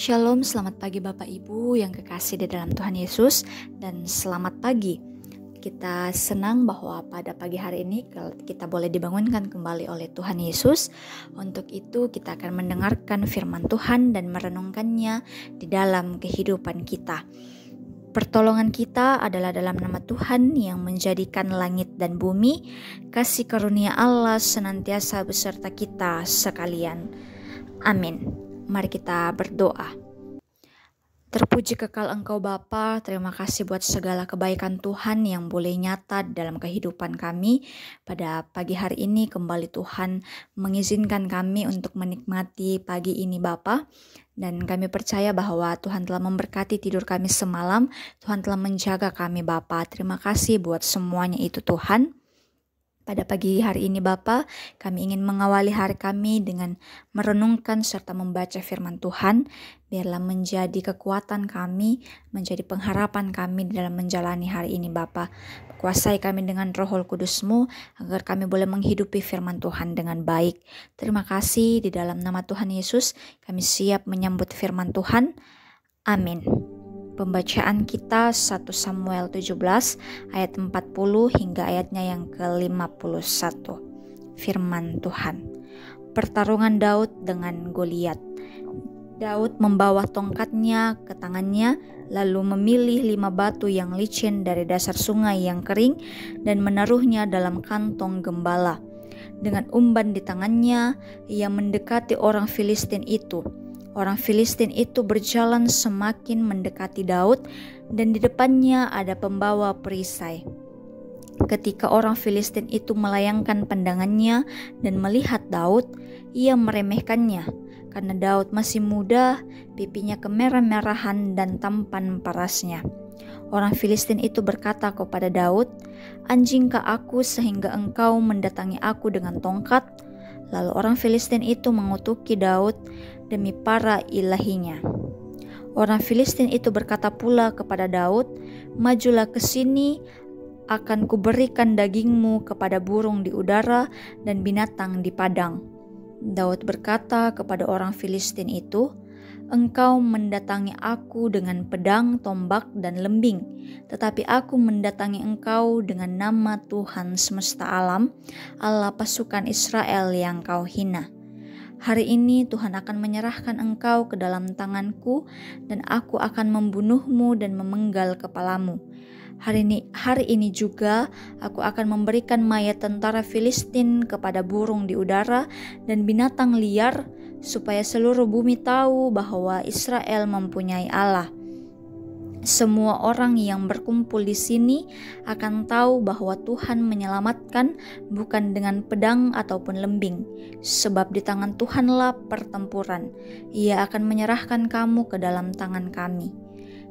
Shalom, selamat pagi Bapak Ibu yang kekasih di dalam Tuhan Yesus, dan selamat pagi. Kita senang bahwa pada pagi hari ini kita boleh dibangunkan kembali oleh Tuhan Yesus. Untuk itu kita akan mendengarkan firman Tuhan dan merenungkannya di dalam kehidupan kita. Pertolongan kita adalah dalam nama Tuhan yang menjadikan langit dan bumi. Kasih karunia Allah senantiasa beserta kita sekalian. Amin. Mari kita berdoa. Terpuji kekal Engkau Bapa, terima kasih buat segala kebaikan Tuhan yang boleh nyata dalam kehidupan kami. Pada pagi hari ini kembali Tuhan mengizinkan kami untuk menikmati pagi ini Bapa. Dan kami percaya bahwa Tuhan telah memberkati tidur kami semalam, Tuhan telah menjaga kami Bapa. Terima kasih buat semuanya itu Tuhan. Pada pagi hari ini Bapa, kami ingin mengawali hari kami dengan merenungkan serta membaca firman Tuhan. Biarlah menjadi kekuatan kami, menjadi pengharapan kami dalam menjalani hari ini Bapa. Kuasai kami dengan Roh Kudus-Mu agar kami boleh menghidupi firman Tuhan dengan baik. Terima kasih, di dalam nama Tuhan Yesus kami siap menyambut firman Tuhan. Amin. Pembacaan kita 1 Samuel 17 ayat 40 hingga ayatnya yang ke-51. Firman Tuhan. Pertarungan Daud dengan Goliat. Daud membawa tongkatnya ke tangannya, lalu memilih 5 batu yang licin dari dasar sungai yang kering dan menaruhnya dalam kantong gembala. Dengan umban di tangannya, ia mendekati orang Filistin itu. Orang Filistin itu berjalan semakin mendekati Daud, dan di depannya ada pembawa perisai. Ketika orang Filistin itu melayangkan pandangannya dan melihat Daud, ia meremehkannya. Karena Daud masih muda, pipinya kemerah-merahan dan tampan parasnya. Orang Filistin itu berkata kepada Daud, "Anjingkah aku sehingga engkau mendatangi aku dengan tongkat?" Lalu orang Filistin itu mengutuki Daud demi para ilahinya. Orang Filistin itu berkata pula kepada Daud, "Majulah ke sini, akan kuberikan dagingmu kepada burung di udara dan binatang di padang." Daud berkata kepada orang Filistin itu, "Engkau mendatangi aku dengan pedang, tombak, dan lembing, tetapi aku mendatangi engkau dengan nama Tuhan semesta alam, Allah pasukan Israel yang kau hina. Hari ini Tuhan akan menyerahkan engkau ke dalam tanganku, dan aku akan membunuhmu dan memenggal kepalamu. Hari ini juga aku akan memberikan mayat tentara Filistin kepada burung di udara dan binatang liar, supaya seluruh bumi tahu bahwa Israel mempunyai Allah. Semua orang yang berkumpul di sini akan tahu bahwa Tuhan menyelamatkan bukan dengan pedang ataupun lembing, sebab di tangan Tuhanlah pertempuran. Ia akan menyerahkan kamu ke dalam tangan kami."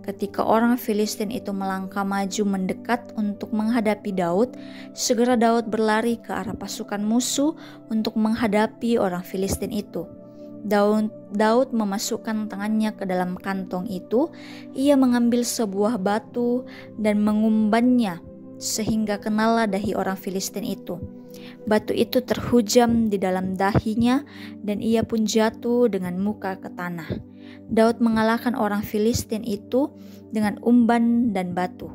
Ketika orang Filistin itu melangkah maju mendekat untuk menghadapi Daud, segera Daud berlari ke arah pasukan musuh untuk menghadapi orang Filistin itu. Daud memasukkan tangannya ke dalam kantong itu. Ia mengambil sebuah batu dan mengumbannya sehingga kenalah dahi orang Filistin itu. Batu itu terhujam di dalam dahinya dan ia pun jatuh dengan muka ke tanah. Daud mengalahkan orang Filistin itu dengan umban dan batu.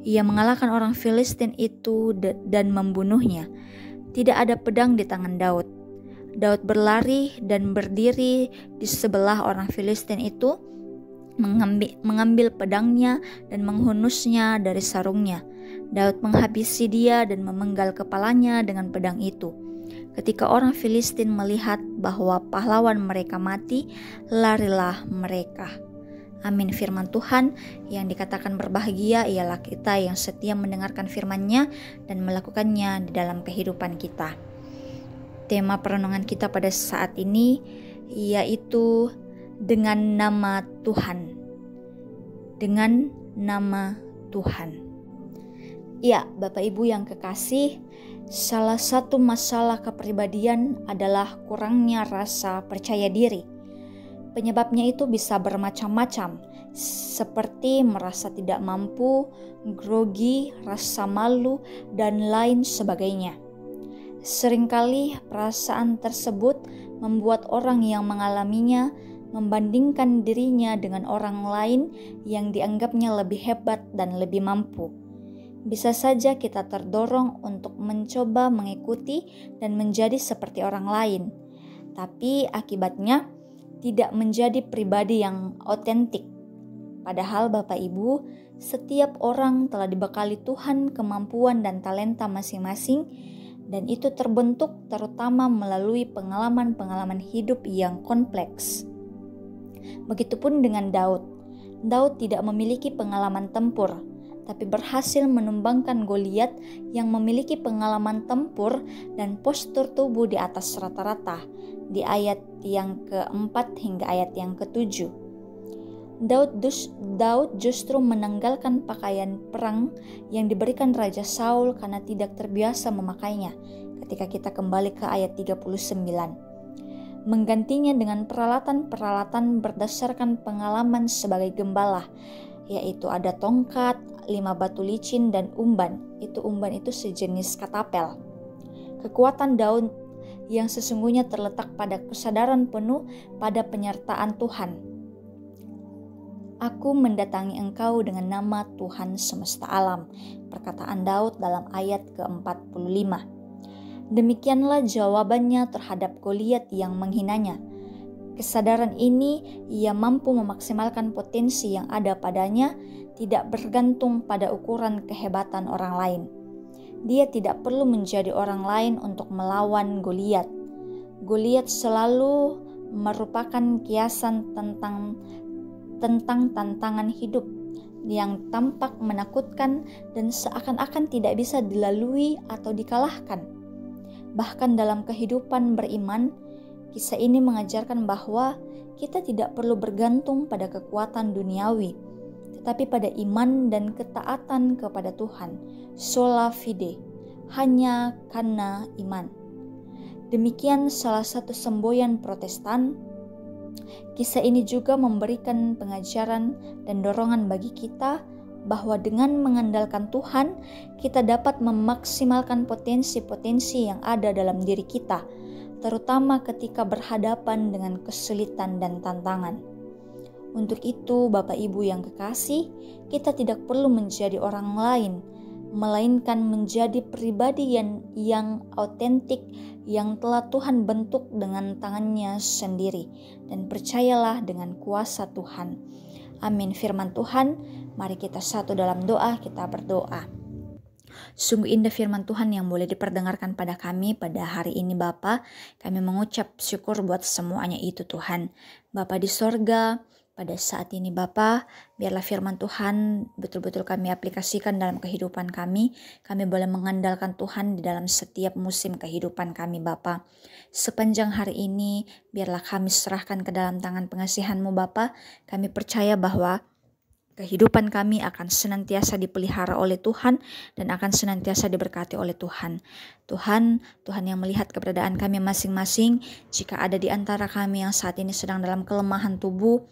Ia mengalahkan orang Filistin itu dan membunuhnya. Tidak ada pedang di tangan Daud. Daud berlari dan berdiri di sebelah orang Filistin itu, mengambil pedangnya dan menghunusnya dari sarungnya. Daud menghabisi dia dan memenggal kepalanya dengan pedang itu. Ketika orang Filistin melihat bahwa pahlawan mereka mati, larilah mereka. Amin. Firman Tuhan yang dikatakan berbahagia ialah kita yang setia mendengarkan firman-Nya dan melakukannya di dalam kehidupan kita. Tema perenungan kita pada saat ini yaitu dengan nama Tuhan. Dengan nama Tuhan. Ya, Bapak Ibu yang kekasih, salah satu masalah kepribadian adalah kurangnya rasa percaya diri. Penyebabnya itu bisa bermacam-macam, seperti merasa tidak mampu, grogi, rasa malu, dan lain sebagainya. Seringkali perasaan tersebut membuat orang yang mengalaminya membandingkan dirinya dengan orang lain yang dianggapnya lebih hebat dan lebih mampu. Bisa saja kita terdorong untuk mencoba mengikuti dan menjadi seperti orang lain, tapi akibatnya tidak menjadi pribadi yang otentik. Padahal Bapak Ibu, setiap orang telah dibekali Tuhan kemampuan dan talenta masing-masing, dan itu terbentuk terutama melalui pengalaman-pengalaman hidup yang kompleks. Begitupun dengan Daud. Daud tidak memiliki pengalaman tempur, tapi berhasil menumbangkan Goliat yang memiliki pengalaman tempur dan postur tubuh di atas rata-rata, di ayat yang keempat hingga ayat yang ketujuh. Daud justru menanggalkan pakaian perang yang diberikan Raja Saul karena tidak terbiasa memakainya, ketika kita kembali ke ayat 39. Menggantinya dengan peralatan-peralatan berdasarkan pengalaman sebagai gembala, yaitu ada tongkat, 5 batu licin, dan umban. Umban itu sejenis katapel. Kekuatan Daud yang sesungguhnya terletak pada kesadaran penuh pada penyertaan Tuhan. Aku mendatangi engkau dengan nama Tuhan semesta alam, perkataan Daud dalam ayat ke-45. Demikianlah jawabannya terhadap Goliat yang menghinanya. Kesadaran ini ia mampu memaksimalkan potensi yang ada padanya, tidak bergantung pada ukuran kehebatan orang lain. Dia tidak perlu menjadi orang lain untuk melawan Goliat. Goliat selalu merupakan kiasan tentang tantangan hidup yang tampak menakutkan dan seakan-akan tidak bisa dilalui atau dikalahkan. Bahkan dalam kehidupan beriman, kisah ini mengajarkan bahwa kita tidak perlu bergantung pada kekuatan duniawi, tetapi pada iman dan ketaatan kepada Tuhan, sola fide, hanya karena iman. Demikian salah satu semboyan Protestan. Kisah ini juga memberikan pengajaran dan dorongan bagi kita bahwa dengan mengandalkan Tuhan, kita dapat memaksimalkan potensi-potensi yang ada dalam diri kita, terutama ketika berhadapan dengan kesulitan dan tantangan. Untuk itu, Bapak Ibu yang kekasih, kita tidak perlu menjadi orang lain, melainkan menjadi pribadi yang otentik yang telah Tuhan bentuk dengan tangannya sendiri, dan percayalah dengan kuasa Tuhan. Amin. Firman Tuhan, mari kita satu dalam doa, kita berdoa. Sungguh indah firman Tuhan yang boleh diperdengarkan pada kami pada hari ini Bapa. Kami mengucap syukur buat semuanya itu Tuhan. Bapa di sorga, pada saat ini Bapa, biarlah firman Tuhan betul-betul kami aplikasikan dalam kehidupan kami. Kami boleh mengandalkan Tuhan di dalam setiap musim kehidupan kami Bapa. Sepanjang hari ini, biarlah kami serahkan ke dalam tangan pengasihan-Mu Bapa. Kami percaya bahwa kehidupan kami akan senantiasa dipelihara oleh Tuhan dan akan senantiasa diberkati oleh Tuhan. Tuhan yang melihat keberadaan kami masing-masing, jika ada di antara kami yang saat ini sedang dalam kelemahan tubuh,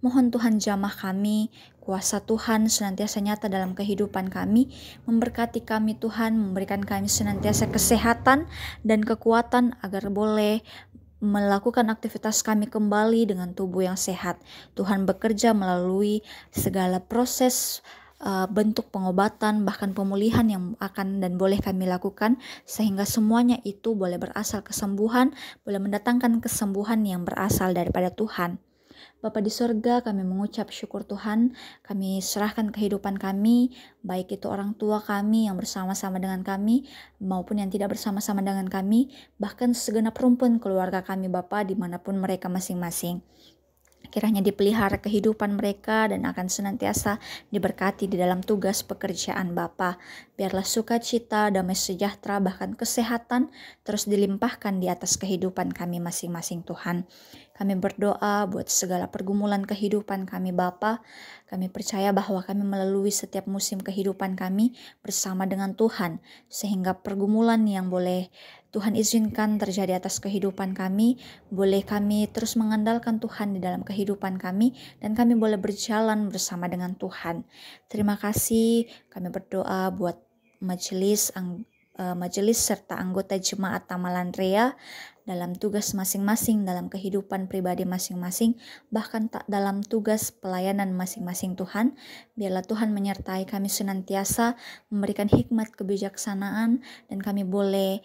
mohon Tuhan jamah kami, kuasa Tuhan senantiasa nyata dalam kehidupan kami, memberkati kami Tuhan, memberikan kami senantiasa kesehatan dan kekuatan agar boleh melakukan aktivitas kami kembali dengan tubuh yang sehat. Tuhan bekerja melalui segala proses bentuk pengobatan bahkan pemulihan yang akan dan boleh kami lakukan, sehingga semuanya itu boleh berasal kesembuhan, boleh mendatangkan kesembuhan yang berasal daripada Tuhan. Bapa di sorga, kami mengucap syukur Tuhan, kami serahkan kehidupan kami, baik itu orang tua kami yang bersama-sama dengan kami, maupun yang tidak bersama-sama dengan kami, bahkan segenap rumpun keluarga kami Bapa dimanapun mereka masing-masing. Kiranya dipelihara kehidupan mereka dan akan senantiasa diberkati di dalam tugas pekerjaan Bapa. Biarlah sukacita, damai sejahtera, bahkan kesehatan terus dilimpahkan di atas kehidupan kami masing-masing Tuhan. Kami berdoa buat segala pergumulan kehidupan kami Bapa. Kami percaya bahwa kami melalui setiap musim kehidupan kami bersama dengan Tuhan, sehingga pergumulan yang boleh Tuhan izinkan terjadi atas kehidupan kami, boleh kami terus mengandalkan Tuhan di dalam kehidupan kami, dan kami boleh berjalan bersama dengan Tuhan. Terima kasih, kami berdoa buat majelis serta anggota jemaat Tamalan Rea, dalam tugas masing-masing, dalam kehidupan pribadi masing-masing, bahkan tak dalam tugas pelayanan masing-masing Tuhan. Biarlah Tuhan menyertai kami senantiasa, memberikan hikmat kebijaksanaan, dan kami boleh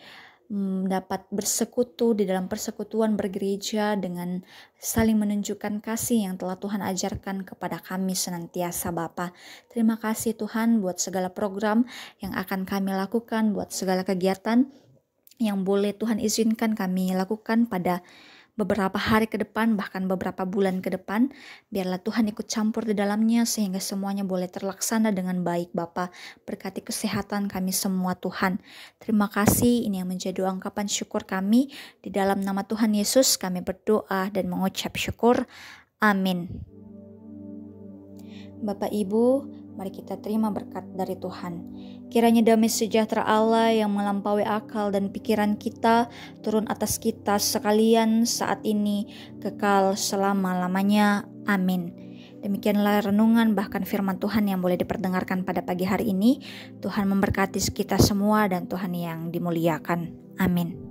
dapat bersekutu di dalam persekutuan bergereja dengan saling menunjukkan kasih yang telah Tuhan ajarkan kepada kami senantiasa Bapa. Terima kasih Tuhan buat segala program yang akan kami lakukan, buat segala kegiatan yang boleh Tuhan izinkan kami lakukan pada beberapa hari ke depan, bahkan beberapa bulan ke depan. Biarlah Tuhan ikut campur di dalamnya sehingga semuanya boleh terlaksana dengan baik Bapa. Berkati kesehatan kami semua Tuhan. Terima kasih, ini yang menjadi ungkapan syukur kami. Di dalam nama Tuhan Yesus kami berdoa dan mengucap syukur. Amin. Bapak Ibu, mari kita terima berkat dari Tuhan. Kiranya damai sejahtera Allah yang melampaui akal dan pikiran kita turun atas kita sekalian saat ini, kekal selama-lamanya. Amin. Demikianlah renungan bahkan firman Tuhan yang boleh diperdengarkan pada pagi hari ini. Tuhan memberkati kita semua dan Tuhan yang dimuliakan. Amin.